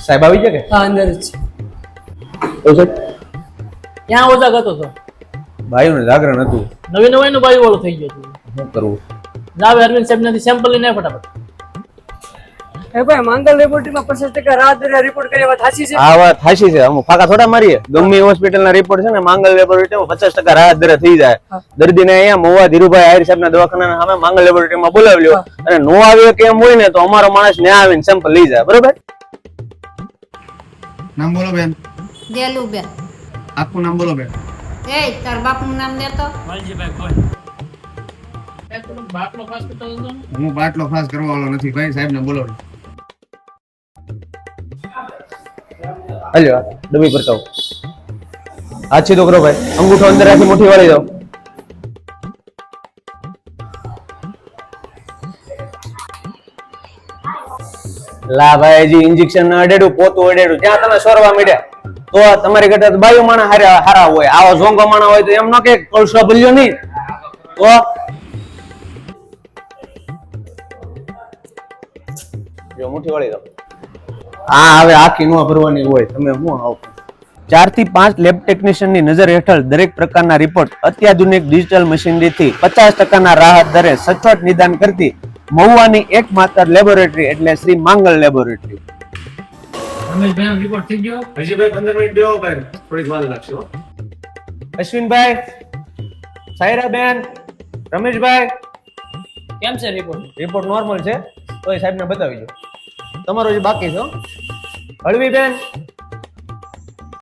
સાહેબ આવી ગયા કે? હા અંદર જ છે. તો સાહેબ ત્યાં ઓછા ગતો હતો. ભાઈઓને જાગરણ હતું. નવી નવાઈ નું બાયું વાળું થઈ ગયું હતું. શું કરવું? જાવ અરવિંદ સાહેબ નથી સેમ્પલ લઈને આવ ફટાફટ. એ ભાઈ માંગલ લેબોરેટરીમાં 50% રાહત દરે રિપોર્ટ કરી વાત સાચી છે? આ વાત સાચી છે. અમુક ફાકા થોડા મારીએ. ગમે હોસ્પિટલના રિપોર્ટ છે ને માંગલ લેબોરેટરીમાં 50% રાહત દરે થઈ જાય. દર્દીને અહીંયા મોવા ધીરુભાઈ આહિર સાહેબના દવાખાનાના સામે માંગલ લેબોરેટરીમાં બોલાવી લ્યો અને નો આવ્યો કે એમ હોય ને તો અમારો માણસ ન્યા આવીને સેમ્પલ લઈ જાય. બરોબર? નામ બોલો બેન. દેલું બેન. આખું નામ બોલો બેન. એ તાર બાપનું નામ દેતો. વાલજીભાઈ કોઈ. બાટલો હોસ્પિટલ હતો ને? હું બાટલો ફાસ કરવા વાળો નથી ભાઈ, સાહેબને બોલાવો. હાલ્યો ડમી પર કહો. હાથ સીધો કરો ભાઈ. અંગૂઠો અંદર રાખી મુઠ્ઠી વાળી દો. લા ભાઈ હજી ઇન્જેક્શન અડેડું પોતું અડેડું ત્યાં તમે સોરવા મીડ્યા તો તમારી કરતા તો બાયું માણા હારા હોય. આવો ઝોંગો માણા હોય તો એમ ન કે કળશો ભલ્યો નહીં તો જો મુઠ્ઠી વાળી દો. હા હવે આખી નો ભરવાની હોય. તમે શું આવો 4 થી 5 લેબ ટેકનિશિયનની નજર હેઠળ દરેક પ્રકારના રિપોર્ટ અત્યાધુનિક ડિજિટલ મશીનરીથી 50% રાહત દરે સચોટ નિદાન કરતી મહુવાની એકમાત્ર લેબોરેટરી એટલે શ્રી માંગલ લેબોરેટરી. રમેશભાઈ રિપોર્ટ થઈ ગયો. હજી ભાઈ 15 મિનિટ બેહો ભાઈ, થોડીક વાર લાગશે. અશ્વિનભાઈ, સાયરાબેન, રમેશભાઈ, કેમ છે રિપોર્ટ? રિપોર્ટ નોર્મલ છે. તો સાહેબને બતાવી દો. તમારો જે બાકી છે હળવીબેન,